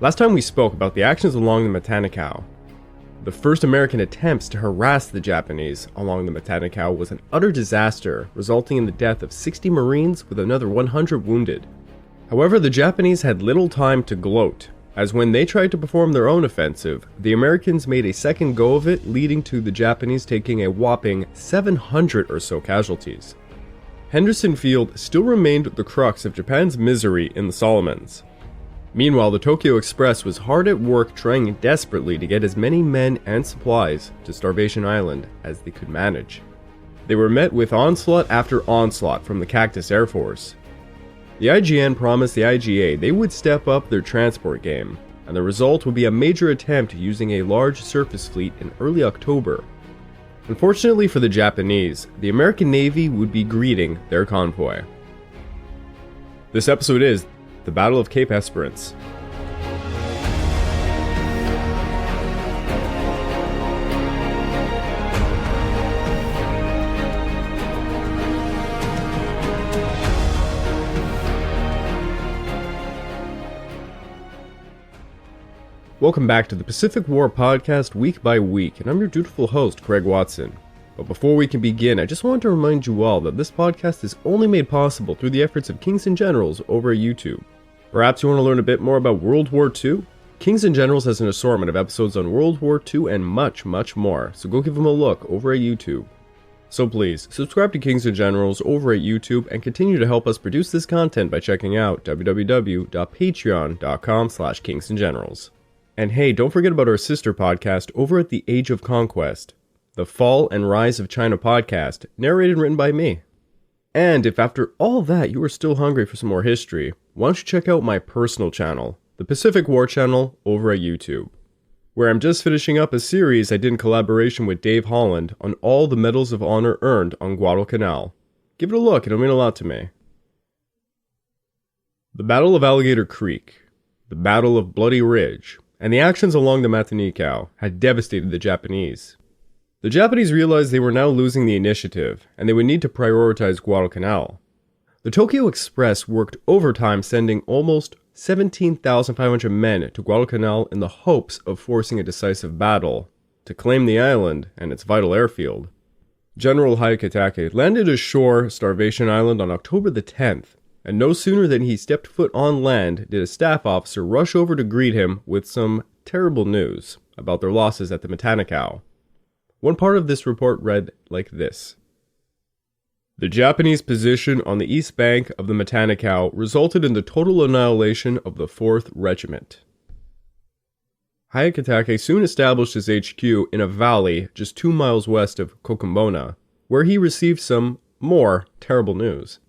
Last time we spoke about the actions along the Guadalcanal. The first American attempts to harass the Japanese along the Guadalcanal was an utter disaster, resulting in the death of 60 Marines with another 100 wounded. However, the Japanese had little time to gloat, as when they tried to perform their own offensive, the Americans made a second go of it, leading to the Japanese taking a whopping 700 or so casualties. Henderson Field still remained the crux of Japan's misery in the Solomons. Meanwhile, the Tokyo Express was hard at work trying desperately to get as many men and supplies to Starvation Island as they could manage. They were met with onslaught after onslaught from the Cactus Air Force. The IGN promised the IGA they would step up their transport game, and the result would be a major attempt using a large surface fleet in early October. Unfortunately for the Japanese, the American Navy would be greeting their convoy. This episode is the Battle of Cape Esperance. Welcome back to the Pacific War Podcast week by week, and I'm your dutiful host, Craig Watson. But before we can begin, I just want to remind you all that this podcast is only made possible through the efforts of Kings and Generals over at YouTube. Perhaps you want to learn a bit more about World War II? Kings and Generals has an assortment of episodes on World War II and much, much more, so go give them a look over at YouTube. So please, subscribe to Kings and Generals over at YouTube and continue to help us produce this content by checking out www.patreon.com/kingsandgenerals. And hey, don't forget about our sister podcast over at The Age of Conquest, the Fall and Rise of China podcast, narrated and written by me. And if after all that you are still hungry for some more history, why don't you check out my personal channel, the Pacific War channel over at YouTube, where I'm just finishing up a series I did in collaboration with Dave Holland on all the medals of honor earned on Guadalcanal. Give it a look, it'll mean a lot to me. The Battle of Alligator Creek, the Battle of Bloody Ridge, and the actions along the Guadalcanal had devastated the Japanese. The Japanese realized they were now losing the initiative, and they would need to prioritize Guadalcanal. The Tokyo Express worked overtime, sending almost 17,500 men to Guadalcanal in the hopes of forcing a decisive battle to claim the island and its vital airfield. General Adak landed ashore Starvation Island on October the 10th, and no sooner than he stepped foot on land did a staff officer rush over to greet him with some terrible news about their losses at the Guadalcanal. One part of this report read like this: the Japanese position on the east bank of the Guadalcanal resulted in the total annihilation of the 4th Regiment. Adak soon established his HQ in a valley just 2 miles west of Kokumbona, where he received some more terrible news.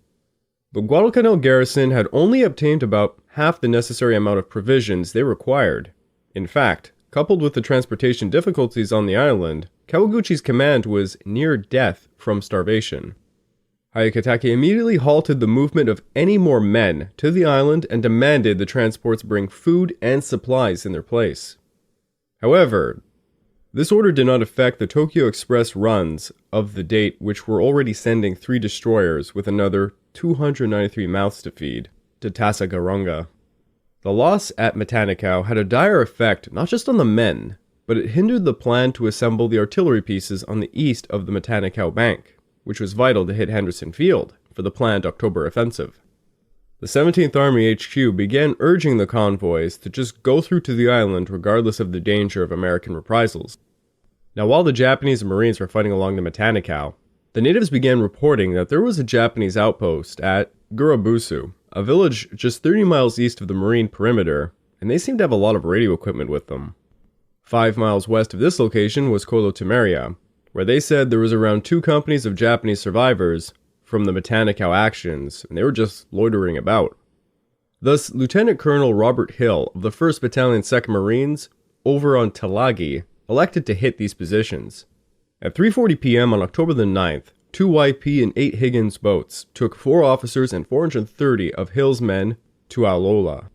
The Guadalcanal garrison had only obtained about half the necessary amount of provisions they required. In fact, coupled with the transportation difficulties on the island, Kawaguchi's command was near death from starvation. Adak immediately halted the movement of any more men to the island and demanded the transports bring food and supplies in their place. However, this order did not affect the Tokyo Express runs of the date, which were already sending 3 destroyers with another 293 mouths to feed to Tasagaronga. The loss at Guadalcanal had a dire effect not just on the men, but it hindered the plan to assemble the artillery pieces on the east of the Guadalcanal bank, which was vital to hit Henderson Field for the planned October offensive. The 17th Army HQ began urging the convoys to just go through to the island regardless of the danger of American reprisals. Now, while the Japanese and Marines were fighting along the Guadalcanal, the natives began reporting that there was a Japanese outpost at Gurabusu, a village just 30 miles east of the Marine perimeter, and they seemed to have a lot of radio equipment with them. 5 miles west of this location was Kolotumeria, where they said there was around 2 companies of Japanese survivors from the Guadalcanal actions, and they were just loitering about. Thus, Lieutenant Colonel Robert Hill of the 1st Battalion 2nd Marines, over on Talagi, elected to hit these positions. At 3:40 p.m. on October the 9th, 2 YP and 8 Higgins boats took 4 officers and 430 of Hill's men to Alola.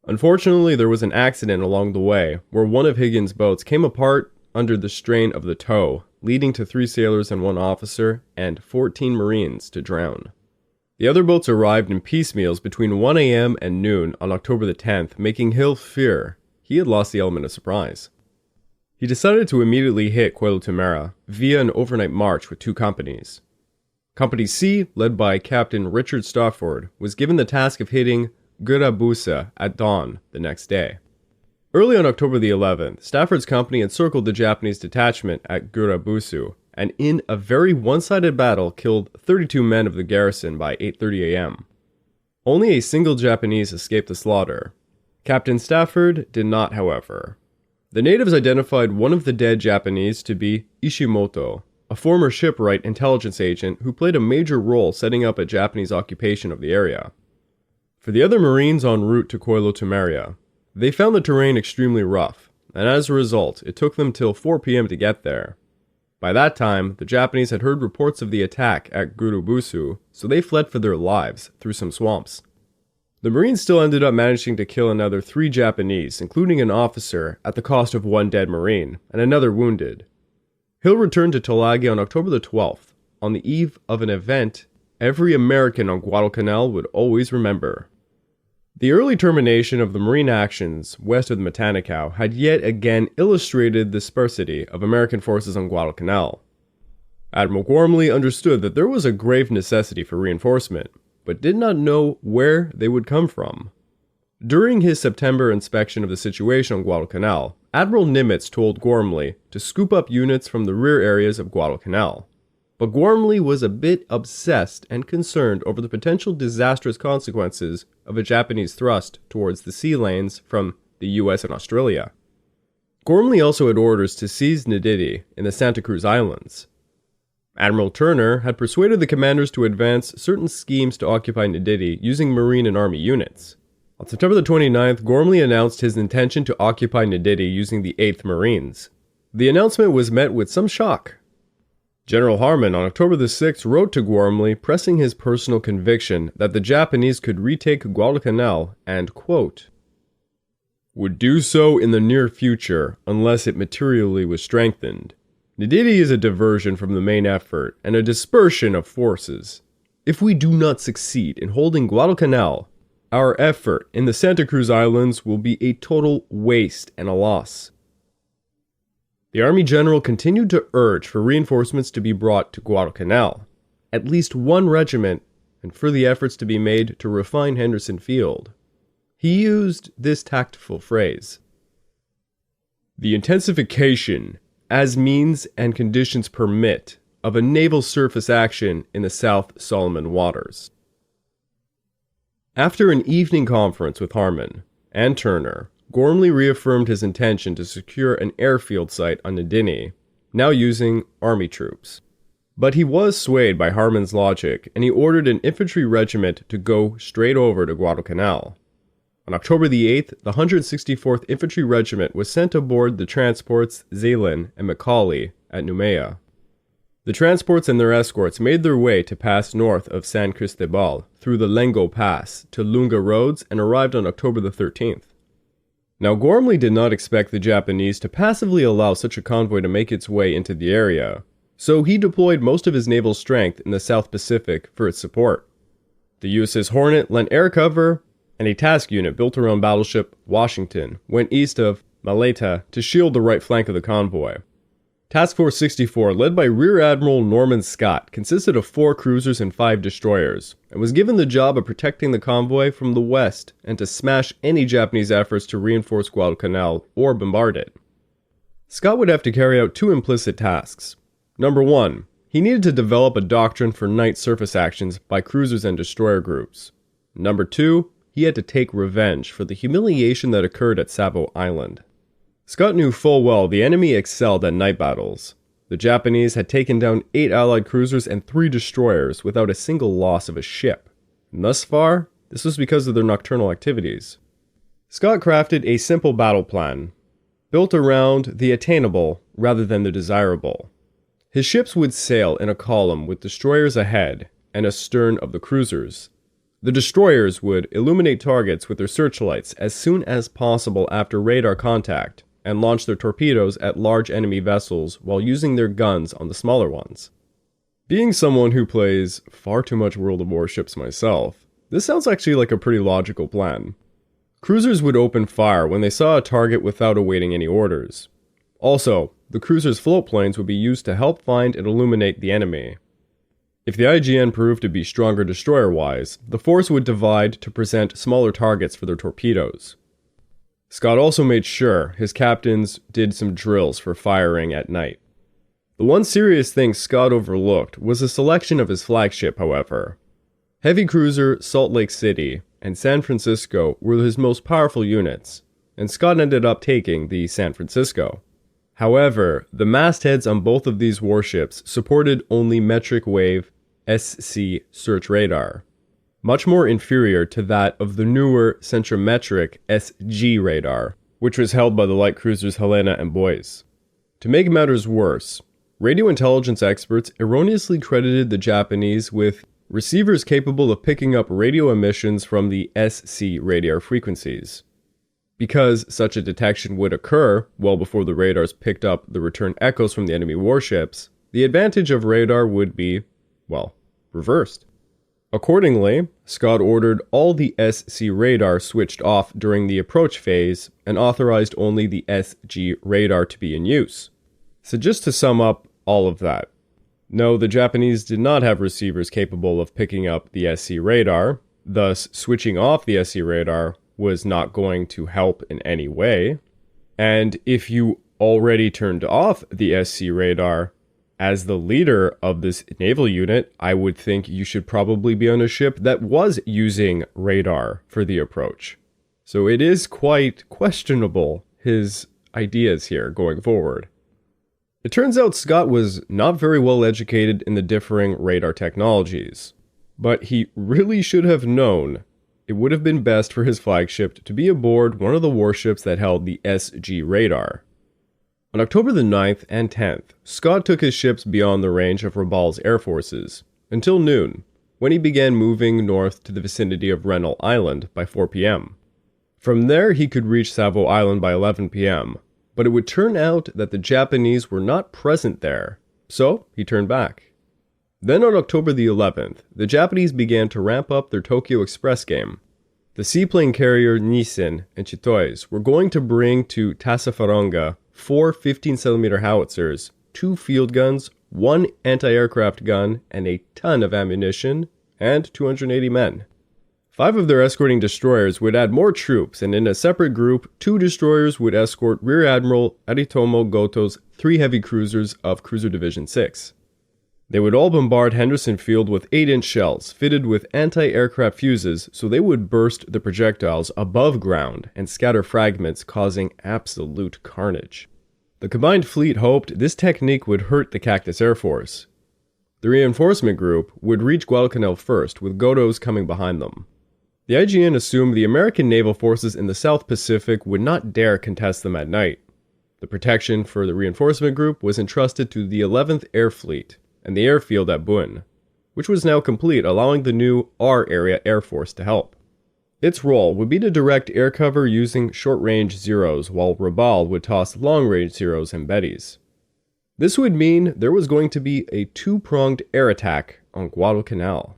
Unfortunately, there was an accident along the way where one of Higgins' boats came apart under the strain of the tow, leading to 3 sailors and 1 officer and 14 Marines to drown. The other boats arrived in piecemeals between 1 a.m. and noon on October the 10th, making Hill fear he had lost the element of surprise. He decided to immediately hit Guadalcanal via an overnight march with 2 companies. Company C, led by Captain Richard Stafford, was given the task of hitting Guadalcanal at dawn the next day. Early on October the 11th, Stafford's company encircled the Japanese detachment at Guadalcanal, and in a very one-sided battle killed 32 men of the garrison by 8:30 a.m. Only a single Japanese escaped the slaughter. Captain Stafford did not, however. The natives identified one of the dead Japanese to be Ishimoto, a former shipwright intelligence agent who played a major role setting up a Japanese occupation of the area. For the other Marines en route to Guadalcanal, they found the terrain extremely rough, and as a result, it took them till 4 p.m. to get there. By that time, the Japanese had heard reports of the attack at Gurubusu, so they fled for their lives through some swamps. The Marines still ended up managing to kill another 3 Japanese, including an officer, at the cost of 1 dead Marine, and another wounded. Hill returned to Tulagi on October the 12th, on the eve of an event every American on Guadalcanal would always remember. The early termination of the Marine actions west of the Matanacao had yet again illustrated the sparsity of American forces on Guadalcanal. Admiral Gormley understood that there was a grave necessity for reinforcement, but did not know where they would come from. During his September inspection of the situation on Guadalcanal, Admiral Nimitz told Gormley to scoop up units from the rear areas of Guadalcanal. But Gormley was a bit obsessed and concerned over the potential disastrous consequences of a Japanese thrust towards the sea lanes from the US and Australia. Gormley also had orders to seize Nididi in the Santa Cruz Islands. Admiral Turner had persuaded the commanders to advance certain schemes to occupy Nididi using Marine and Army units. On September the 29th, Gormley announced his intention to occupy Nididi using the 8th Marines. The announcement was met with some shock. General Harmon on October the 6th wrote to Gormley pressing his personal conviction that the Japanese could retake Guadalcanal and, quote, would do so in the near future unless it materially was strengthened. Nididi is a diversion from the main effort and a dispersion of forces. If we do not succeed in holding Guadalcanal, our effort in the Santa Cruz Islands will be a total waste and a loss. The Army General continued to urge for reinforcements to be brought to Guadalcanal, at least 1 regiment, and for the efforts to be made to refine Henderson Field. He used this tactful phrase: the intensification, as means and conditions permit, of a naval surface action in the South Solomon waters. After an evening conference with Harmon and Turner, Gormley reaffirmed his intention to secure an airfield site on Nidini, now using Army troops. But he was swayed by Harmon's logic, and he ordered an infantry regiment to go straight over to Guadalcanal. On October the 8th, the 164th Infantry Regiment was sent aboard the transports Zealand and Macaulay at Noumea. The transports and their escorts made their way to pass north of San Cristobal through the Lengo Pass to Lunga Roads and arrived on October the 13th. Now, Gormley did not expect the Japanese to passively allow such a convoy to make its way into the area, so he deployed most of his naval strength in the South Pacific for its support. The USS Hornet lent air cover, and a task unit built around battleship Washington went east of Maleta to shield the right flank of the convoy. Task Force 64, led by Rear Admiral Norman Scott, consisted of 4 cruisers and 5 destroyers, and was given the job of protecting the convoy from the west and to smash any Japanese efforts to reinforce Guadalcanal or bombard it. Scott would have to carry out 2 implicit tasks. Number 1, he needed to develop a doctrine for night surface actions by cruisers and destroyer groups. Number 2, he had to take revenge for the humiliation that occurred at Savo Island. Scott knew full well the enemy excelled at night battles. The Japanese had taken down 8 Allied cruisers and 3 destroyers without a single loss of a ship. And thus far, this was because of their nocturnal activities. Scott crafted a simple battle plan, built around the attainable rather than the desirable. His ships would sail in a column with destroyers ahead and astern of the cruisers. The destroyers would illuminate targets with their searchlights as soon as possible after radar contact, and launch their torpedoes at large enemy vessels while using their guns on the smaller ones. Being someone who plays far too much World of Warships myself, this sounds actually like a pretty logical plan. Cruisers would open fire when they saw a target without awaiting any orders. Also, the cruisers' float planes would be used to help find and illuminate the enemy. If the IGN proved to be stronger destroyer-wise, the force would divide to present smaller targets for their torpedoes. Scott also made sure his captains did some drills for firing at night. The one serious thing Scott overlooked was the selection of his flagship, however. Heavy cruiser Salt Lake City and San Francisco were his most powerful units, and Scott ended up taking the San Francisco. However, the mastheads on both of these warships supported only metric wave SC search radar, much more inferior to that of the newer centrometric SG radar, which was held by the light cruisers Helena and Boise. To make matters worse, radio intelligence experts erroneously credited the Japanese with receivers capable of picking up radio emissions from the SC radar frequencies. Because such a detection would occur well before the radars picked up the return echoes from the enemy warships, the advantage of radar would be, well, reversed. Accordingly, Scott ordered all the SC radar switched off during the approach phase and authorized only the SG radar to be in use. So just to sum up all of that, no, the Japanese did not have receivers capable of picking up the SC radar, thus switching off the SC radar was not going to help in any way. And if you already turned off the SC radar, as the leader of this naval unit, I would think you should probably be on a ship that was using radar for the approach. So it is quite questionable, his ideas here going forward. It turns out Scott was not very well educated in the differing radar technologies, but he really should have known it would have been best for his flagship to be aboard one of the warships that held the SG radar. On October the 9th and 10th, Scott took his ships beyond the range of Rabal's air forces, until noon, when he began moving north to the vicinity of Rennell Island by 4 p.m. From there he could reach Savo Island by 11 p.m., but it would turn out that the Japanese were not present there, so he turned back. Then on October the 11th, the Japanese began to ramp up their Tokyo Express game. The seaplane carrier Nissin and Chitoise were going to bring to Tassafaronga 4 15cm howitzers, 2 field guns, 1 anti-aircraft gun, and a ton of ammunition, and 280 men. 5 of their escorting destroyers would add more troops, and in a separate group, 2 destroyers would escort Rear Admiral Aritomo Goto's 3 heavy cruisers of Cruiser Division 6. They would all bombard Henderson Field with 8-inch shells fitted with anti-aircraft fuses so they would burst the projectiles above ground and scatter fragments, causing absolute carnage. The combined fleet hoped this technique would hurt the Cactus Air Force. The reinforcement group would reach Guadalcanal first, with Goto's coming behind them. The IGN assumed the American naval forces in the South Pacific would not dare contest them at night. The protection for the reinforcement group was entrusted to the 11th Air Fleet and the Airfield at Buin, which was now complete, allowing the new R-Area Air Force to help. Its role would be to direct air cover using short-range Zeros, while Rabal would toss long-range Zeros and Bettys. This would mean there was going to be a 2-pronged air attack on Guadalcanal.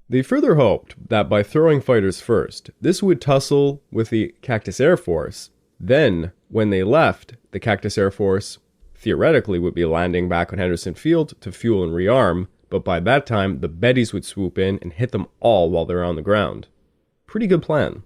They further hoped that by throwing fighters first, this would tussle with the Cactus Air Force. Then, when they left, the Cactus Air Force theoretically would be landing back on Henderson Field to fuel and rearm, but by that time, the Bettys would swoop in and hit them all while they're on the ground. Pretty good plan.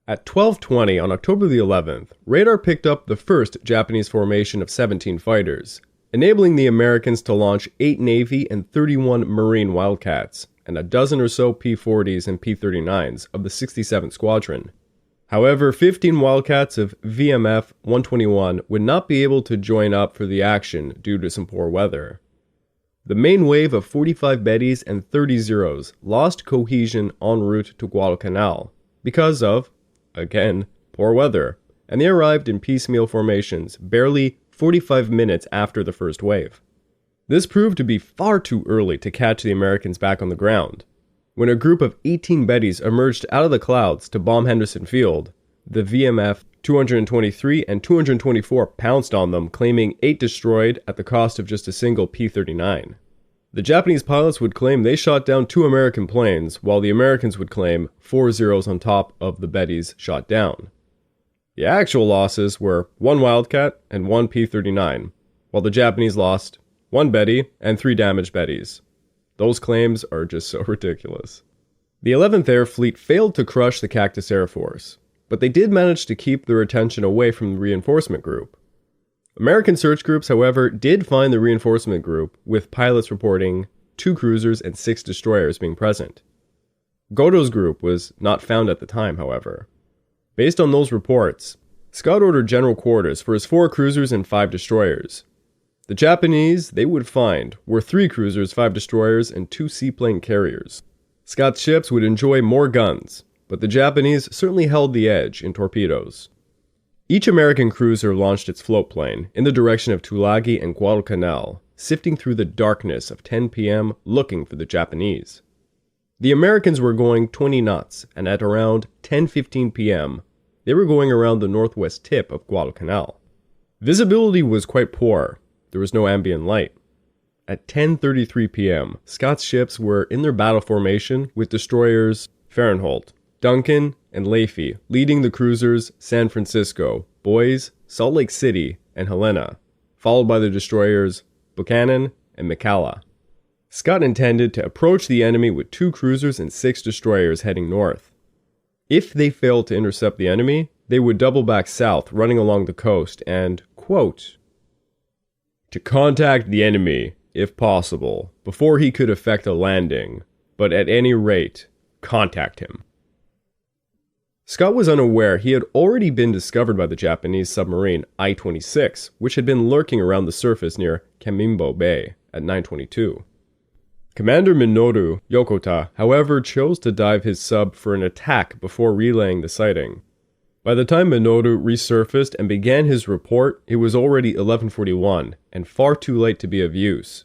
At 12:20 on October the 11th, radar picked up the first Japanese formation of 17 fighters, enabling the Americans to launch 8 Navy and 31 Marine Wildcats, and a dozen or so P-40s and P-39s of the 67th Squadron. However, 15 Wildcats of VMF 121 would not be able to join up for the action due to some poor weather. The main wave of 45 Bettys and 30 Zeros lost cohesion en route to Guadalcanal because of, again, poor weather, and they arrived in piecemeal formations barely 45 minutes after the first wave. This proved to be far too early to catch the Americans back on the ground. When a group of 18 Bettys emerged out of the clouds to bomb Henderson Field, the VMF 223 and 224 pounced on them, claiming 8 destroyed at the cost of just a single P-39. The Japanese pilots would claim they shot down 2 American planes, while the Americans would claim 4 zeros on top of the Bettys shot down. The actual losses were 1 Wildcat and 1 P-39, while the Japanese lost 1 Betty and 3 damaged Bettys. Those claims are just so ridiculous. The 11th Air Fleet failed to crush the Cactus Air Force, but they did manage to keep their attention away from the reinforcement group. American search groups, however, did find the reinforcement group, with pilots reporting 2 cruisers and 6 destroyers being present. Goto's group was not found at the time, however. Based on those reports, Scott ordered general quarters for his 4 cruisers and 5 destroyers. The Japanese, they would find, were 3 cruisers, 5 destroyers, and 2 seaplane carriers. Scott's ships would enjoy more guns, but the Japanese certainly held the edge in torpedoes. Each American cruiser launched its float plane in the direction of Tulagi and Guadalcanal, sifting through the darkness of 10 p.m. looking for the Japanese. The Americans were going 20 knots, and at around 10:15 p.m., they were going around the northwest tip of Guadalcanal. Visibility was quite poor. There was no ambient light. At 10:33 p.m., Scott's ships were in their battle formation with destroyers Fahrenholt, Duncan, and Leahy leading the cruisers San Francisco, Boise, Salt Lake City, and Helena, followed by the destroyers Buchanan and McCalla. Scott intended to approach the enemy with 2 cruisers and 6 destroyers heading north. If they failed to intercept the enemy, they would double back south, running along the coast and, quote, to contact the enemy, if possible, before he could effect a landing, but at any rate, contact him. Scott was unaware he had already been discovered by the Japanese submarine I-26, which had been lurking around the surface near Kamimbo Bay at 9:22. Commander Minoru Yokota, however, chose to dive his sub for an attack before relaying the sighting. By the time Minoru resurfaced and began his report, it was already 11:41 and far too late to be of use.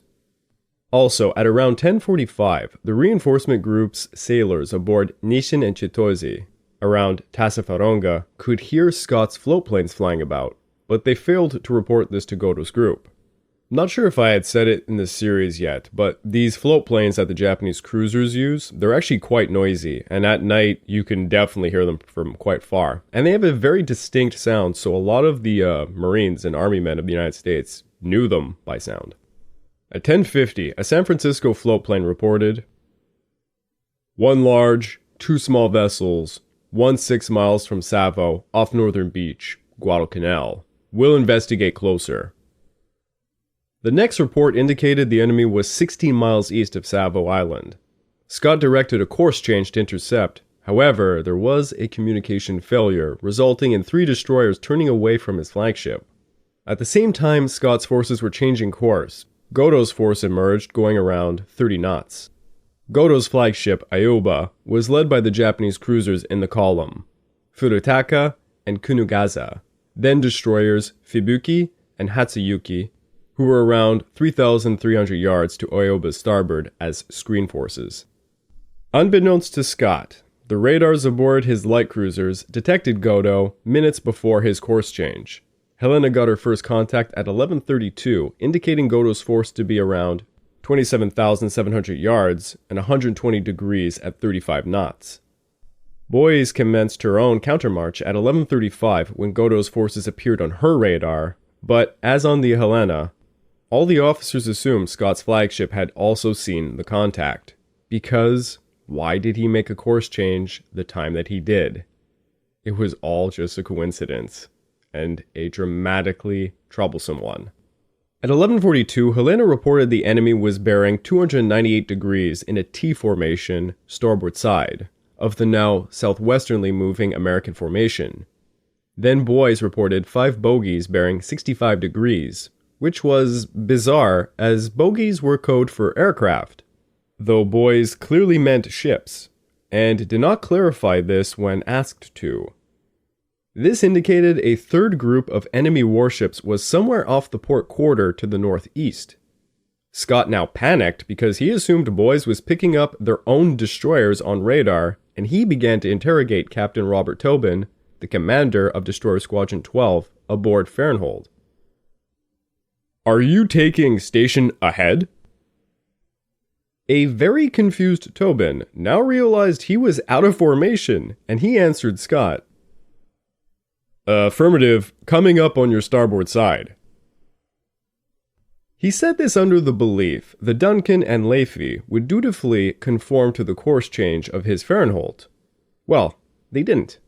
Also, at around 10:45, the reinforcement group's sailors aboard Nishin and Chitose, around Tassafaronga, could hear Scott's float planes flying about, but they failed to report this to Goto's group. Not sure if I had said it in this series yet, but these float planes that the Japanese cruisers use, they're actually quite noisy, and at night you can definitely hear them from quite far. And they have a very distinct sound, so a lot of the Marines and Army men of the United States knew them by sound. At 10:50, a San Francisco float plane reported, 1 large, 2 small vessels, 1 6 miles from Savo, off Northern Beach, Guadalcanal. We'll investigate closer. The next report indicated the enemy was 16 miles east of Savo Island. Scott directed a course change to intercept. However, there was a communication failure, resulting in 3 destroyers turning away from his flagship. At the same time Scott's forces were changing course, Goto's force emerged, going around 30 knots. Goto's flagship, Ayuba, was led by the Japanese cruisers in the column, Furutaka and Kunugaza, then destroyers Fubuki and Hatsuyuki, who were around 3,300 yards to Ayuba's starboard as screen forces. Unbeknownst to Scott, the radars aboard his light cruisers detected Goto minutes before his course change. Helena got her first contact at 11:32, indicating Goto's force to be around 27,700 yards and 120 degrees at 35 knots. Boise commenced her own countermarch at 11:35 when Goto's forces appeared on her radar, but as on the Helena, all the officers assumed Scott's flagship had also seen the contact. Because why did he make a course change the time that he did? It was all just a coincidence, and a dramatically troublesome one. At 11:42, Helena reported the enemy was bearing 298 degrees in a T formation starboard side of the now southwesternly moving American formation. Then Boise reported 5 bogies bearing 65 degrees, which was bizarre as bogies were code for aircraft, though Boise clearly meant ships, and did not clarify this when asked to. This indicated a third group of enemy warships was somewhere off the port quarter to the northeast. Scott now panicked because he assumed Boise was picking up their own destroyers on radar, and he began to interrogate Captain Robert Tobin, the commander of Destroyer Squadron 12, aboard Fahrenholt. "Are you taking station ahead?" A very confused Tobin now realized he was out of formation, and he answered Scott. Affirmative, coming up on your starboard side. He said this under the belief the Duncan and Leafy would dutifully conform to the course change of his Fahrenheit. Well, they didn't.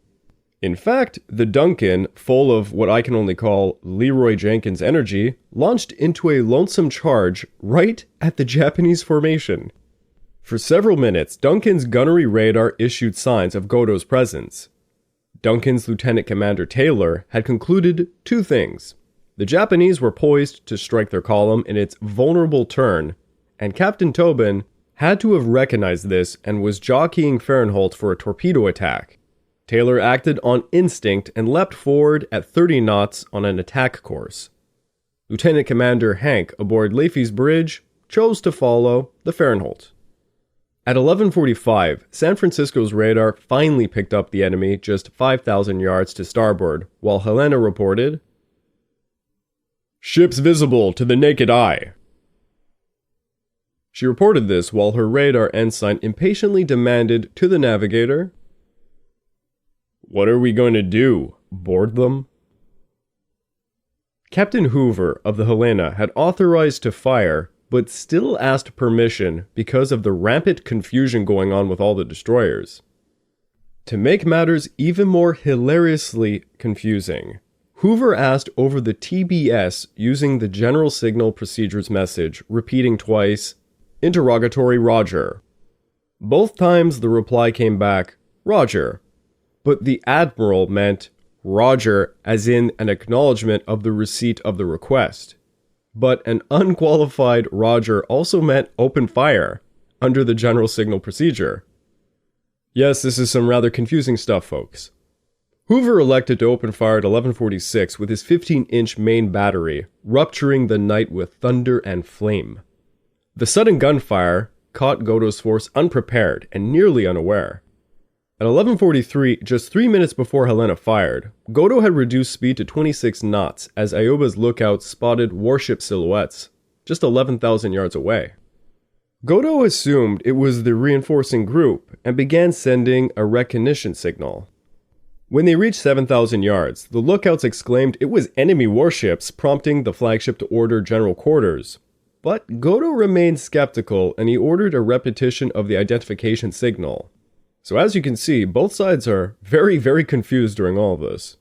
In fact, the Duncan, full of what I can only call Leroy Jenkins energy, launched into a lonesome charge right at the Japanese formation. For several minutes, Duncan's gunnery radar issued signs of Godo's presence. Duncan's Lieutenant Commander Taylor had concluded two things. The Japanese were poised to strike their column in its vulnerable turn, and Captain Tobin had to have recognized this and was jockeying Fahrenheit for a torpedo attack. Taylor acted on instinct and leapt forward at 30 knots on an attack course. Lieutenant Commander Hank aboard Leafy's bridge chose to follow the Fahrenheit. At 11:45, San Francisco's radar finally picked up the enemy just 5,000 yards to starboard, while Helena reported, "Ships visible to the naked eye." She reported this while her radar ensign impatiently demanded to the navigator, "What are we going to do? Board them?" Captain Hoover of the Helena had authorized to fire, but still asked permission because of the rampant confusion going on with all the destroyers. To make matters even more hilariously confusing, Hoover asked over the TBS using the General Signal Procedures message, repeating twice, "Interrogatory Roger." Both times the reply came back, "Roger," but the Admiral meant Roger as in an acknowledgement of the receipt of the request. But an unqualified Roger also meant open fire under the General Signal Procedure. Yes, this is some rather confusing stuff, folks. Hoover elected to open fire at 11:46 with his 15-inch main battery, rupturing the night with thunder and flame. The sudden gunfire caught Godo's force unprepared and nearly unaware. At 11:43, just 3 minutes before Helena fired, Godo had reduced speed to 26 knots as Ioba's lookouts spotted warship silhouettes, just 11,000 yards away. Godo assumed it was the reinforcing group and began sending a recognition signal. When they reached 7,000 yards, the lookouts exclaimed it was enemy warships, prompting the flagship to order general quarters. But Godo remained skeptical and he ordered a repetition of the identification signal. So as you can see, both sides are very, very confused during all of this.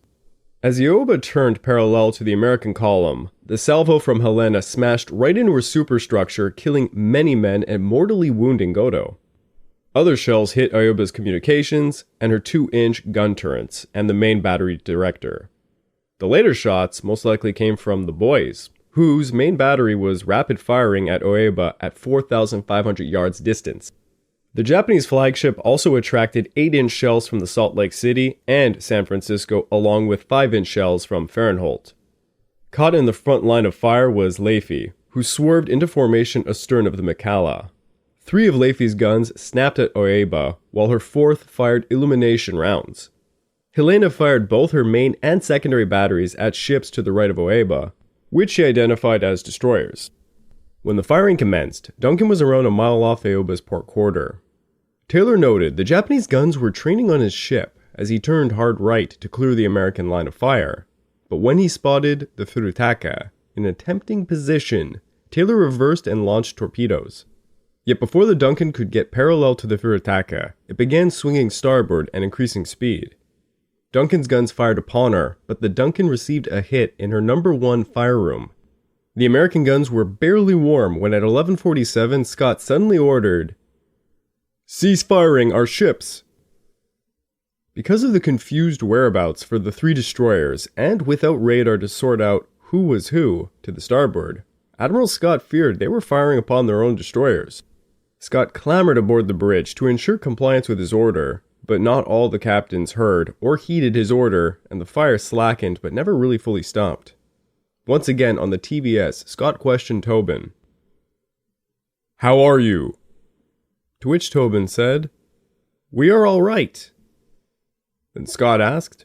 As Ioba turned parallel to the American column, the salvo from Helena smashed right into her superstructure, killing many men and mortally wounding Godo. Other shells hit Ioba's communications and her 2-inch gun turrets and the main battery director. The later shots most likely came from the boys, whose main battery was rapid firing at Ioba at 4,500 yards distance. The Japanese flagship also attracted 8-inch shells from the Salt Lake City and San Francisco, along with 5-inch shells from Fahrenheit. Caught in the front line of fire was Leafy, who swerved into formation astern of the Macalla. 3 of Leafy's guns snapped at Ioba, while her 4th fired illumination rounds. Helena fired both her main and secondary batteries at ships to the right of Ioba, which she identified as destroyers. When the firing commenced, Duncan was around a mile off Ioba's port quarter. Taylor noted the Japanese guns were training on his ship as he turned hard right to clear the American line of fire, but when he spotted the Furutaka in a tempting position, Taylor reversed and launched torpedoes. Yet before the Duncan could get parallel to the Furutaka, it began swinging starboard and increasing speed. Duncan's guns fired upon her, but the Duncan received a hit in her number 1 fire room. The American guns were barely warm when at 11:47 Scott suddenly ordered, "Cease firing our ships!" Because of the confused whereabouts for the 3 destroyers, and without radar to sort out who was who to the starboard, Admiral Scott feared they were firing upon their own destroyers. Scott clambered aboard the bridge to ensure compliance with his order, but not all the captains heard or heeded his order, and the fire slackened but never really fully stopped. Once again on the TBS, Scott questioned Tobin. "How are you?" To which Tobin said, "We are all right." Then Scott asked,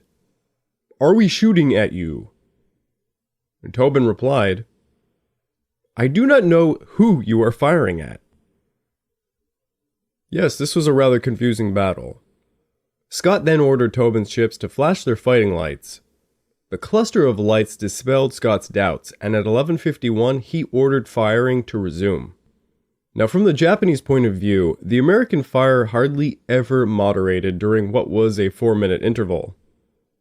"Are we shooting at you?" And Tobin replied, "I do not know who you are firing at." Yes, this was a rather confusing battle. Scott then ordered Tobin's ships to flash their fighting lights. The cluster of lights dispelled Scott's doubts, and at 11:51 he ordered firing to resume. Now, from the Japanese point of view, the American fire hardly ever moderated during what was a 4-minute interval.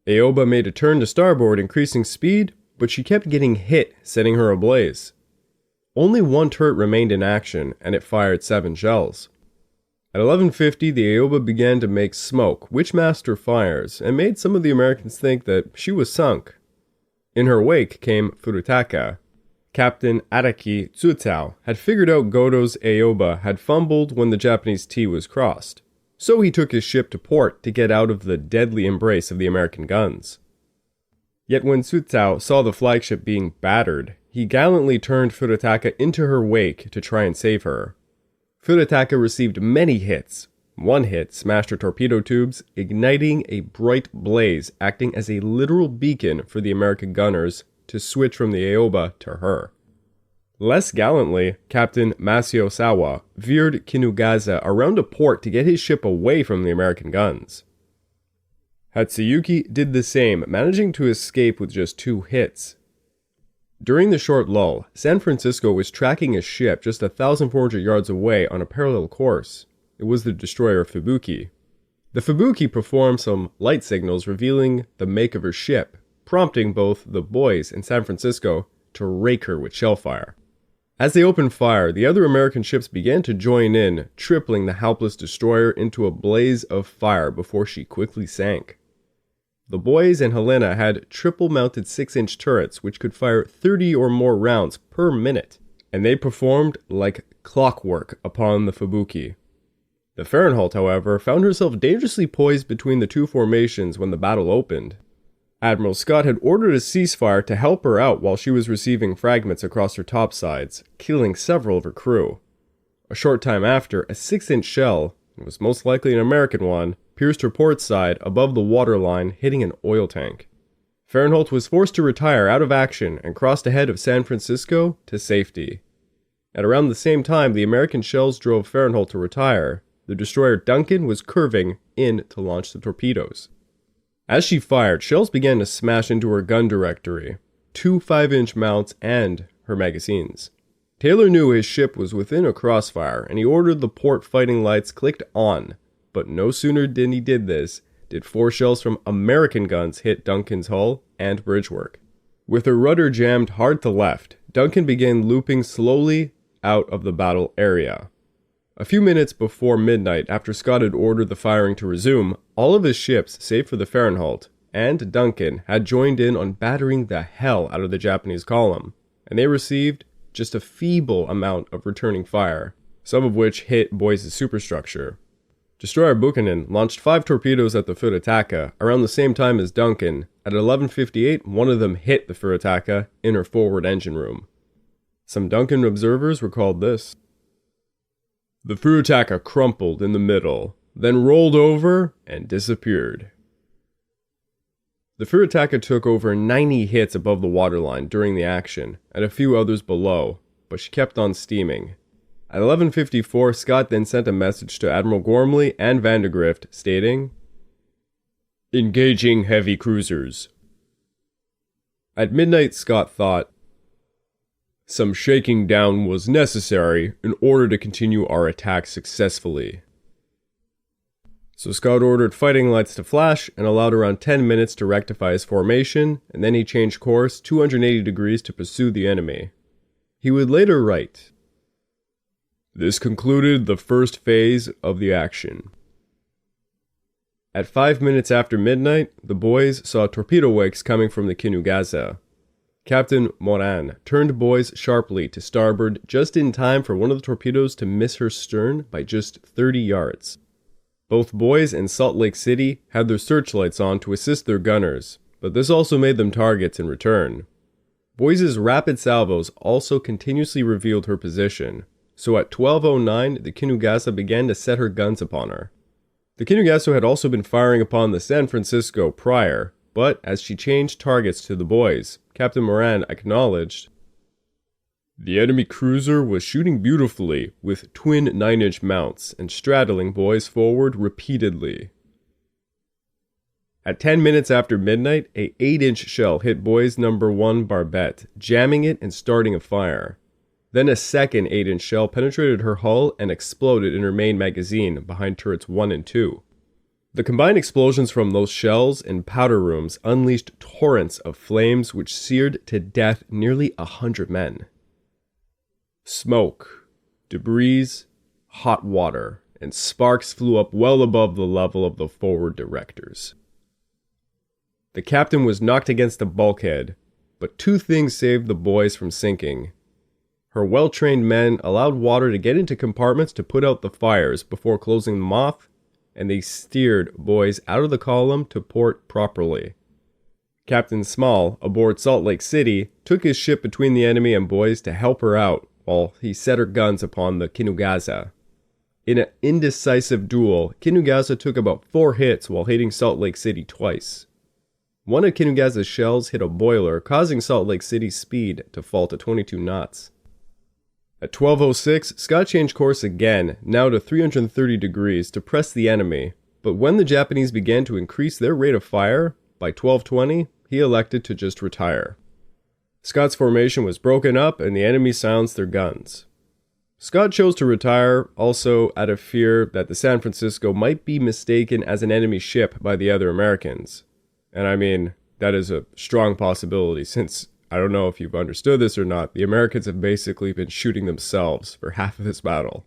Aoba made a turn to starboard, increasing speed, but she kept getting hit, setting her ablaze. Only one turret remained in action, and it fired 7 shells. At 11:50, the Aoba began to make smoke, which masked her fires, and made some of the Americans think that she was sunk. In her wake came Furutaka. Captain Adaki Tsutao had figured out Goto's Aoba had fumbled when the Japanese T was crossed, so he took his ship to port to get out of the deadly embrace of the American guns. Yet when Tsutao saw the flagship being battered, he gallantly turned Furutaka into her wake to try and save her. Furutaka received many hits. One hit smashed her torpedo tubes, igniting a bright blaze, acting as a literal beacon for the American gunners to switch from the Aoba to her. Less gallantly, Captain Masao Sawa veered Kinugaza around a port to get his ship away from the American guns. Hatsuyuki did the same, managing to escape with just 2 hits. During the short lull, San Francisco was tracking a ship just 1,400 yards away on a parallel course. It was the destroyer Fubuki. The Fubuki performed some light signals revealing the make of her ship, prompting both the boys and San Francisco to rake her with shellfire. As they opened fire, the other American ships began to join in, tripling the helpless destroyer into a blaze of fire before she quickly sank. The boys and Helena had triple-mounted 6-inch turrets which could fire 30 or more rounds per minute, and they performed like clockwork upon the Fubuki. The Fahrenheit, however, found herself dangerously poised between the 2 formations when the battle opened. Admiral Scott had ordered a ceasefire to help her out while she was receiving fragments across her topsides, killing several of her crew. A short time after, a 6-inch shell, it was most likely an American one, pierced her port side above the waterline, hitting an oil tank. Fahrenheit was forced to retire out of action and crossed ahead of San Francisco to safety. At around the same time the American shells drove Fahrenheit to retire, the destroyer Duncan was curving in to launch the torpedoes. As she fired, shells began to smash into her gun directory, 2 5-inch mounts, and her magazines. Taylor knew his ship was within a crossfire, and he ordered the port fighting lights clicked on. But no sooner than he did this, did 4 shells from American guns hit Duncan's hull and bridgework. With her rudder jammed hard to left, Duncan began looping slowly out of the battle area. A few minutes before midnight, after Scott had ordered the firing to resume, all of his ships, save for the Fahrenheit, and Duncan, had joined in on battering the hell out of the Japanese column, and they received just a feeble amount of returning fire, some of which hit Boyce's superstructure. Destroyer Buchanan launched 5 torpedoes at the Furutaka around the same time as Duncan. At 11:58, one of them hit the Furutaka in her forward engine room. Some Duncan observers recalled this. The Furutaka crumpled in the middle, then rolled over and disappeared. The Furutaka took over 90 hits above the waterline during the action, and a few others below, but she kept on steaming. At 11:54, Scott then sent a message to Admiral Gormley and Vandegrift stating, "Engaging heavy cruisers." At midnight, Scott thought, "Some shaking down was necessary in order to continue our attack successfully." So Scott ordered fighting lights to flash and allowed around 10 minutes to rectify his formation, and then he changed course 280 degrees to pursue the enemy. He would later write, "This concluded the first phase of the action." At 5 minutes after midnight, the boys saw torpedo wakes coming from the Kinugaza. Captain Moran turned Boys sharply to starboard just in time for one of the torpedoes to miss her stern by just 30 yards. Both Boys and Salt Lake City had their searchlights on to assist their gunners, but this also made them targets in return. Boys' rapid salvos also continuously revealed her position, so at 12:09 the Kinugaza began to set her guns upon her. The Kinugaza had also been firing upon the San Francisco prior, but as she changed targets to the Boys, Captain Moran acknowledged, The enemy cruiser was shooting beautifully with twin 9-inch mounts and straddling boys forward repeatedly. At 10 minutes after midnight, a 8-inch shell hit boys number 1 barbette, jamming it and starting a fire. Then a second 8-inch shell penetrated her hull and exploded in her main magazine behind turrets 1 and 2. The combined explosions from those shells and powder rooms unleashed torrents of flames which seared to death nearly 100 men. Smoke, debris, hot water, and sparks flew up well above the level of the forward directors. The captain was knocked against a bulkhead, but two things saved the boys from sinking. Her well-trained men allowed water to get into compartments to put out the fires before closing them off, and they steered boys out of the column to port properly. Captain Small, aboard Salt Lake City, took his ship between the enemy and boys to help her out, while he set her guns upon the Kinugaza. In an indecisive duel, Kinugaza took about 4 hits while hitting Salt Lake City twice. One of Kinugaza's shells hit a boiler, causing Salt Lake City's speed to fall to 22 knots. At 12:06, Scott changed course again, now to 330 degrees, to press the enemy, but when the Japanese began to increase their rate of fire, by 12:20, he elected to just retire. Scott's formation was broken up and the enemy silenced their guns. Scott chose to retire also out of fear that the San Francisco might be mistaken as an enemy ship by the other Americans. And I mean, that is a strong possibility since, I don't know if you've understood this or not, the Americans have basically been shooting themselves for half of this battle.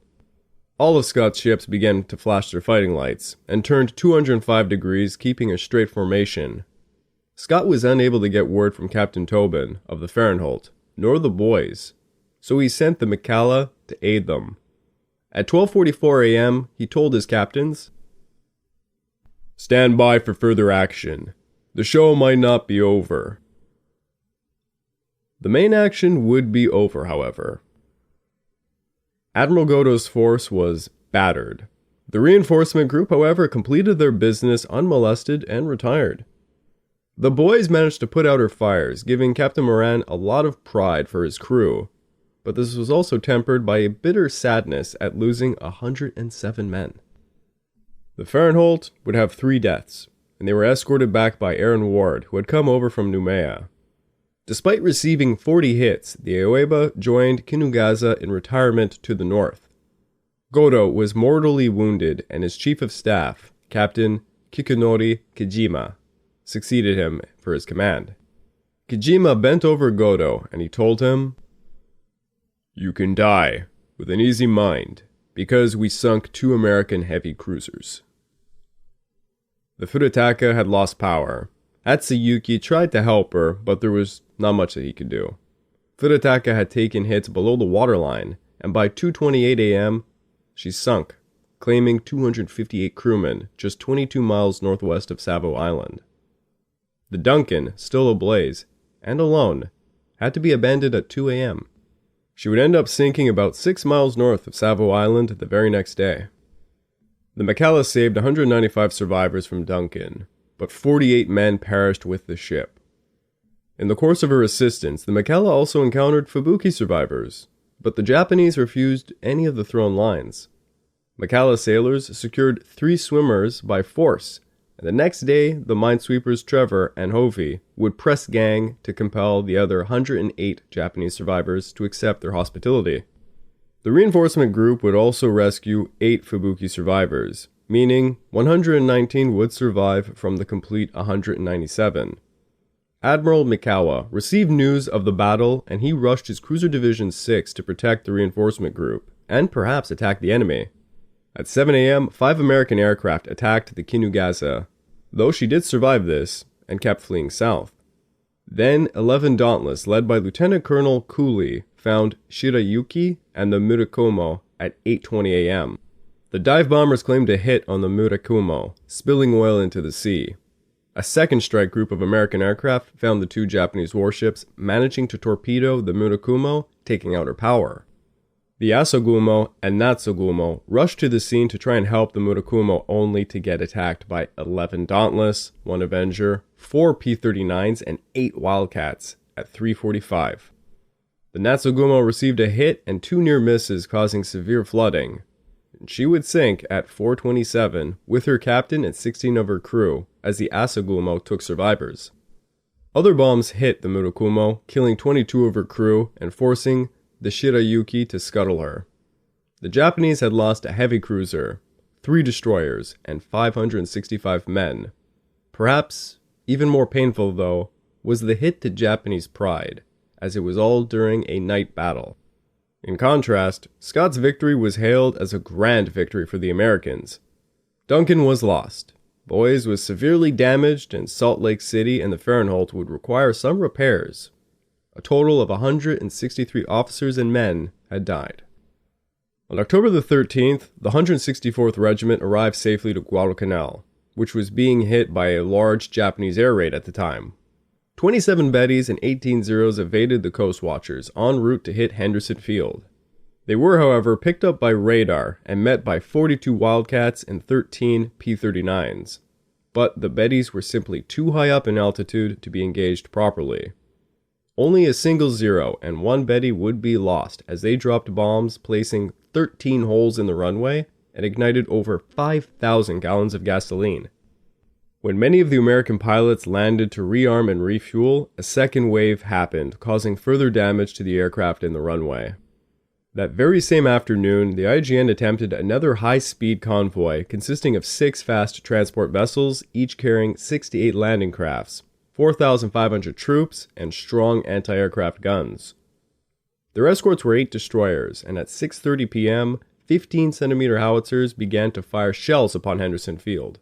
All of Scott's ships began to flash their fighting lights, and turned 205 degrees, keeping a straight formation. Scott was unable to get word from Captain Tobin of the Fahrenholt, nor the boys, so he sent the McCalla to aid them. At 12:44 a.m., he told his captains, "Stand by for further action. The show might not be over." The main action would be over, however. Admiral Goto's force was battered. The reinforcement group, however, completed their business unmolested and retired. The boys managed to put out her fires, giving Captain Moran a lot of pride for his crew, but this was also tempered by a bitter sadness at losing 107 men. The Fahrenholt would have 3 deaths, and they were escorted back by Aaron Ward, who had come over from Noumea. Despite receiving 40 hits, the Aoiba joined Kinugaza in retirement to the north. Goto was mortally wounded, and his chief of staff, Captain Kikunori Kijima, succeeded him for his command. Kijima bent over Goto, and he told him, "You can die with an easy mind, because we sunk 2 American heavy cruisers." The Furitaka had lost power. Atsuyuki tried to help her, but there was not much that he could do. Furitaka had taken hits below the waterline, and by 2:28 a.m., she sunk, claiming 258 crewmen just 22 miles northwest of Savo Island. The Duncan, still ablaze, and alone, had to be abandoned at 2 a.m. She would end up sinking about 6 miles north of Savo Island the very next day. The McCalla saved 195 survivors from Duncan, but 48 men perished with the ship. In the course of her assistance, the McCalla also encountered Fubuki survivors, but the Japanese refused any of the thrown lines. McCalla sailors secured 3 swimmers by force, and the next day the minesweepers Trevor and Hovey would press gang to compel the other 108 Japanese survivors to accept their hospitality. The reinforcement group would also rescue 8 Fubuki survivors, meaning 119 would survive from the complete 197. Admiral Mikawa received news of the battle, and he rushed his Cruiser Division 6 to protect the reinforcement group, and perhaps attack the enemy. At 7 a.m., 5 American aircraft attacked the Kinugaza, though she did survive this, and kept fleeing south. Then 11 Dauntless, led by Lieutenant Colonel Cooley, found Shirayuki and the Murakumo at 8:20 a.m. The dive bombers claimed a hit on the Murakumo, spilling oil into the sea. A second strike group of American aircraft found the 2 Japanese warships, managing to torpedo the Murakumo, taking out her power. The Asogumo and Natsugumo rushed to the scene to try and help the Murakumo, only to get attacked by 11 Dauntless, 1 Avenger, 4 P-39s, and 8 Wildcats at 3:45. The Natsugumo received a hit and 2 near misses, causing severe flooding. She would sink at 4:27 with her captain and 16 of her crew as the Asagumo took survivors. Other bombs hit the Murakumo, killing 22 of her crew and forcing the Shirayuki to scuttle her. The Japanese had lost a heavy cruiser, 3 destroyers, and 565 men. Perhaps even more painful, though, was the hit to Japanese pride, as it was all during a night battle. In contrast, Scott's victory was hailed as a grand victory for the Americans. Duncan was lost. Boys was severely damaged, and Salt Lake City and the Fahrenheit would require some repairs. A total of 163 officers and men had died. On October the 13th, the 164th Regiment arrived safely to Guadalcanal, which was being hit by a large Japanese air raid at the time. 27 Bettys and 18 Zeros evaded the Coast Watchers en route to hit Henderson Field. They were, however, picked up by radar and met by 42 Wildcats and 13 P-39s. But the Bettys were simply too high up in altitude to be engaged properly. Only a single Zero and 1 Betty would be lost as they dropped bombs, placing 13 holes in the runway and ignited over 5,000 gallons of gasoline. When many of the American pilots landed to rearm and refuel, a second wave happened, causing further damage to the aircraft in the runway. That very same afternoon, the IJN attempted another high-speed convoy consisting of 6 fast transport vessels, each carrying 68 landing crafts, 4,500 troops, and strong anti-aircraft guns. Their escorts were 8 destroyers, and at 6:30 p.m., 15-centimeter howitzers began to fire shells upon Henderson Field.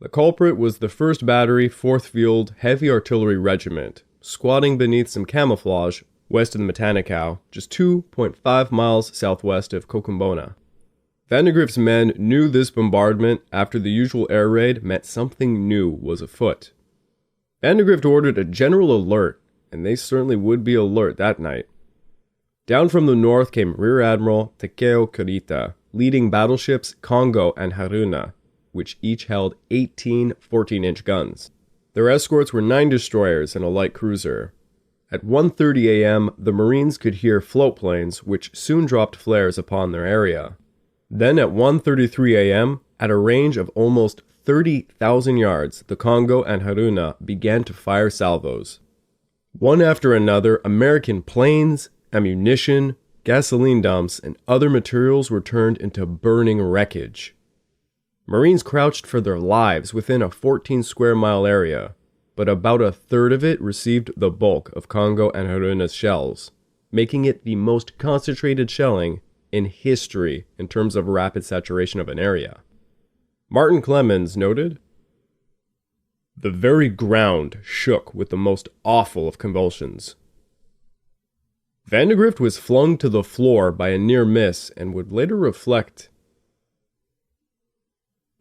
The culprit was the 1st Battery, 4th Field Heavy Artillery Regiment, squatting beneath some camouflage west of the Matanikau, just 2.5 miles southwest of Cocumbona. Vandegrift's men knew this bombardment after the usual air raid meant something new was afoot. Vandegrift ordered a general alert, and they certainly would be alert that night. Down from the north came Rear Admiral Takeo Kurita, leading battleships Kongo and Haruna, which each held 18 14-inch guns. Their escorts were 9 destroyers and a light cruiser. At 1:30 a.m., the Marines could hear float planes, which soon dropped flares upon their area. Then at 1:33 a.m., at a range of almost 30,000 yards, the Kongo and Haruna began to fire salvos. One after another, American planes, ammunition, gasoline dumps, and other materials were turned into burning wreckage. Marines crouched for their lives within a 14-square-mile area, but about a third of it received the bulk of Kongo and Haruna's shells, making it the most concentrated shelling in history in terms of rapid saturation of an area. Martin Clemens noted, "The very ground shook with the most awful of convulsions." Vandegrift was flung to the floor by a near miss and would later reflect,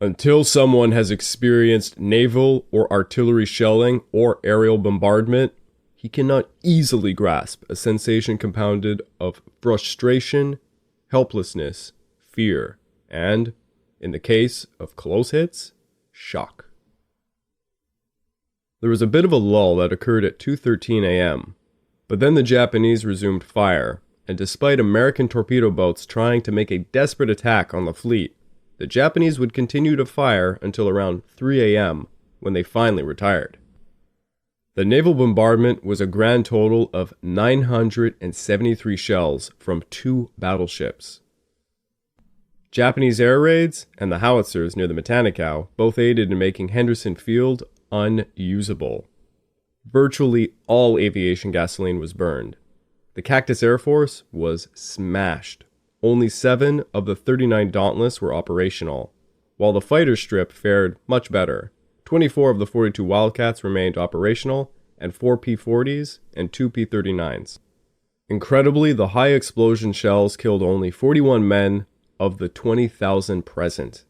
"Until someone has experienced naval or artillery shelling or aerial bombardment, he cannot easily grasp a sensation compounded of frustration, helplessness, fear, and, in the case of close hits, shock." There was a bit of a lull that occurred at 2:13 a.m., but then the Japanese resumed fire, and despite American torpedo boats trying to make a desperate attack on the fleet, the Japanese would continue to fire until around 3 a.m., when they finally retired. The naval bombardment was a grand total of 973 shells from 2 battleships. Japanese air raids and the howitzers near the Matanikau both aided in making Henderson Field unusable. Virtually all aviation gasoline was burned. The Cactus Air Force was smashed. Only 7 of the 39 Dauntless were operational, while the fighter strip fared much better. 24 of the 42 Wildcats remained operational, and 4 P-40s and 2 P-39s. Incredibly, the high explosion shells killed only 41 men of the 20,000 present.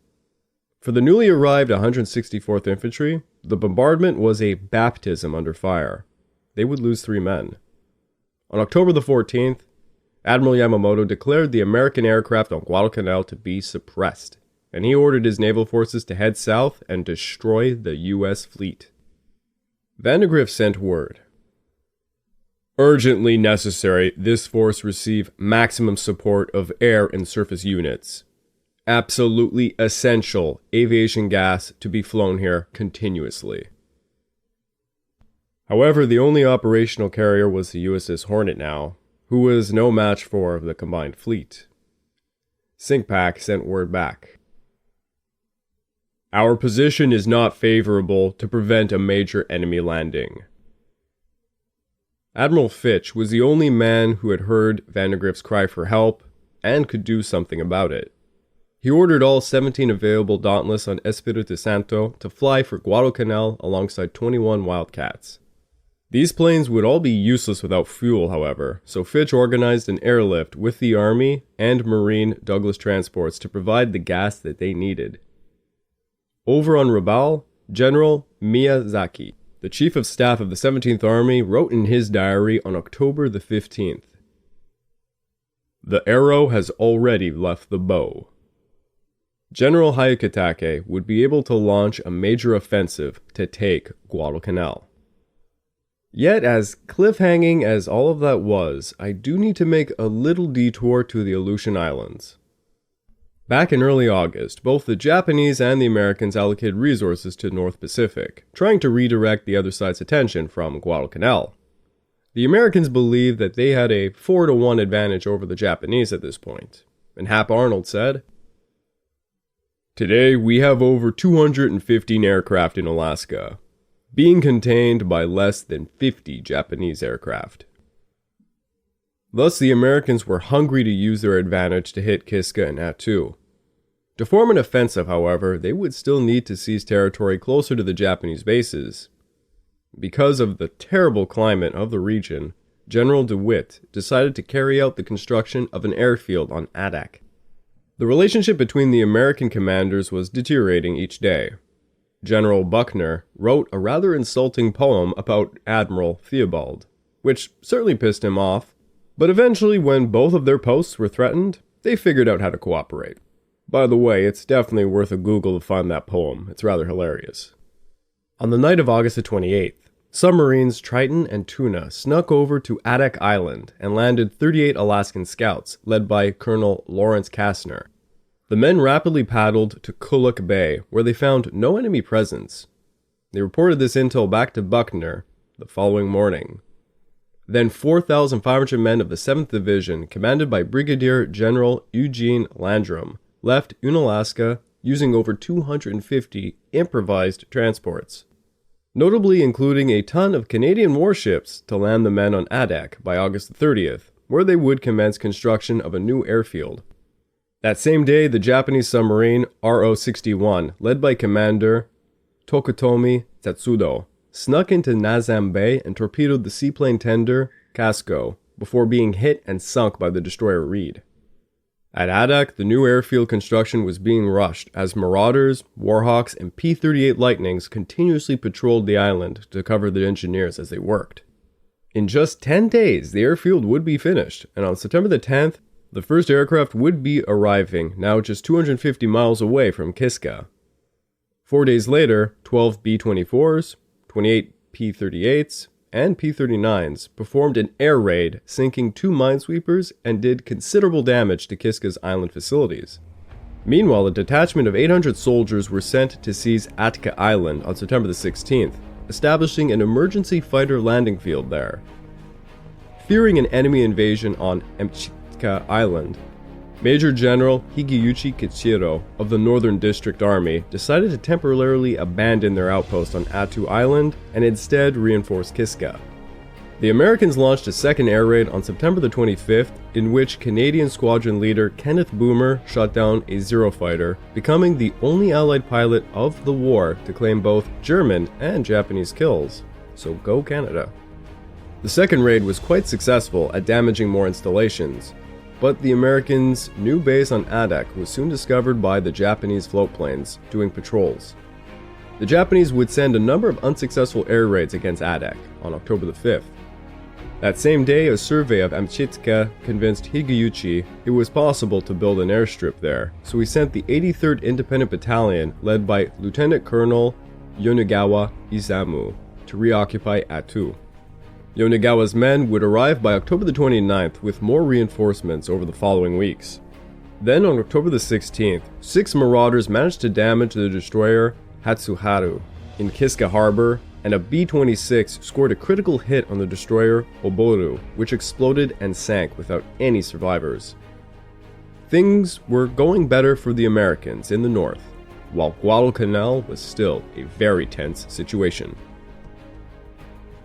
For the newly arrived 164th Infantry, the bombardment was a baptism under fire. They would lose 3 men. On October the 14th, Admiral Yamamoto declared the American aircraft on Guadalcanal to be suppressed, and he ordered his naval forces to head south and destroy the U.S. fleet. Vandegrift sent word, Urgently necessary, this force receive maximum support of air and surface units. Absolutely essential aviation gas to be flown here continuously. However, the only operational carrier was the USS Hornet now, who was no match for the combined fleet. CINCPAC sent word back. Our position is not favorable to prevent a major enemy landing. Admiral Fitch was the only man who had heard Vandergrift's cry for help and could do something about it. He ordered all 17 available Dauntless on Espiritu Santo to fly for Guadalcanal alongside 21 Wildcats. These planes would all be useless without fuel, however, so Fitch organized an airlift with the Army and Marine Douglas transports to provide the gas that they needed. Over on Rabaul, General Miyazaki, the Chief of Staff of the 17th Army, wrote in his diary on October the 15th, "The arrow has already left the bow." General Hyakutake would be able to launch a major offensive to take Guadalcanal. Yet, as cliffhanging as all of that was, I do need to make a little detour to the Aleutian Islands. Back in early August, both the Japanese and the Americans allocated resources to the North Pacific, trying to redirect the other side's attention from Guadalcanal. The Americans believed that they had a 4-to-1 advantage over the Japanese at this point, and Hap Arnold said, "Today we have over 215 aircraft in Alaska, being contained by less than 50 Japanese aircraft." Thus, the Americans were hungry to use their advantage to hit Kiska and Attu. To form an offensive, however, they would still need to seize territory closer to the Japanese bases. Because of the terrible climate of the region, General DeWitt decided to carry out the construction of an airfield on Adak. The relationship between the American commanders was deteriorating each day. General Buckner wrote a rather insulting poem about Admiral Theobald, which certainly pissed him off, but eventually when both of their posts were threatened, they figured out how to cooperate. By the way, it's definitely worth a Google to find that poem, it's rather hilarious. On the night of August the 28th, submarines Triton and Tuna snuck over to Adak Island and landed 38 Alaskan scouts, led by Colonel Lawrence Kastner. The men rapidly paddled to Kuluk Bay, where they found no enemy presence. They reported this intel back to Buckner the following morning. Then 4,500 men of the 7th Division, commanded by Brigadier General Eugene Landrum, left Unalaska using over 250 improvised transports, notably including a ton of Canadian warships to land the men on Adak by August 30th, where they would commence construction of a new airfield. That same day, the Japanese submarine RO-61, led by Commander Tokutomi Tatsudo, snuck into Nazam Bay and torpedoed the seaplane tender Casco before being hit and sunk by the destroyer Reed. At Adak, the new airfield construction was being rushed as Marauders, Warhawks, and P-38 Lightnings continuously patrolled the island to cover the engineers as they worked. In just 10 days, the airfield would be finished, and on September the 10th, the first aircraft would be arriving, now just 250 miles away from Kiska. 4 days later, 12 B-24s, 28 P-38s, and P-39s performed an air raid, sinking 2 minesweepers and did considerable damage to Kiska's island facilities. Meanwhile, a detachment of 800 soldiers were sent to seize Atka Island on September the 16th, establishing an emergency fighter landing field there. Fearing an enemy invasion on Amchitka Island, Major General Higeyuchi Kichiro of the Northern District Army decided to temporarily abandon their outpost on Attu Island and instead reinforce Kiska. The Americans launched a second air raid on September the 25th, in which Canadian squadron leader Kenneth Boomer shot down a Zero fighter, becoming the only Allied pilot of the war to claim both German and Japanese kills. So go Canada. The second raid was quite successful at damaging more installations, but the Americans' new base on Adak was soon discovered by the Japanese float planes doing patrols. The Japanese would send a number of unsuccessful air raids against Adak on October the 5th. That same day, a survey of Amchitka convinced Higeyuchi it was possible to build an airstrip there, so he sent the 83rd Independent Battalion, led by Lieutenant Colonel Yonegawa Izamu, to reoccupy Attu. Yonagawa's men would arrive by October the 29th with more reinforcements over the following weeks. Then on October the 16th, 6 marauders managed to damage the destroyer Hatsuharu in Kiska Harbor, and a B-26 scored a critical hit on the destroyer Oboru, which exploded and sank without any survivors. Things were going better for the Americans in the north, while Guadalcanal was still a very tense situation.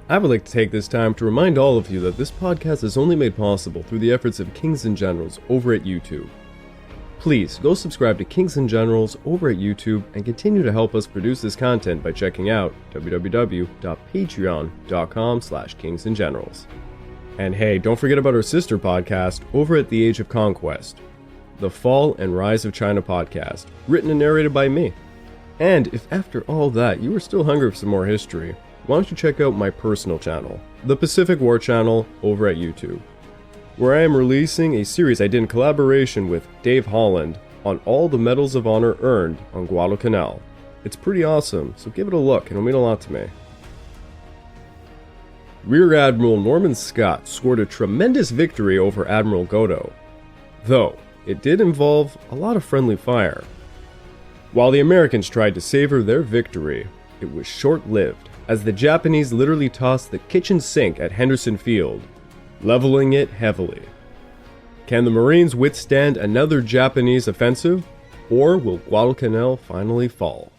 I would like to take this time to remind all of you that this podcast is only made possible through the efforts of Kings and Generals over at YouTube. Please go subscribe to Kings and Generals over at YouTube and continue to help us produce this content by checking out www.patreon.com/kingsandgenerals. And hey, don't forget about our sister podcast over at The Age of Conquest, the Fall and Rise of China podcast, written and narrated by me. And if after all that you are still hungry for some more history, why don't you check out my personal channel, the Pacific War channel over at YouTube, where I am releasing a series I did in collaboration with Dave Holland on all the medals of honor earned on Guadalcanal. It's pretty awesome, so give it a look, and it'll mean a lot to me. Rear Admiral Norman Scott scored a tremendous victory over Admiral Goto, though it did involve a lot of friendly fire. While the Americans tried to savor their victory, it was short-lived, as the Japanese literally tossed the kitchen sink at Henderson Field, leveling it heavily. Can the Marines withstand another Japanese offensive, or will Guadalcanal finally fall?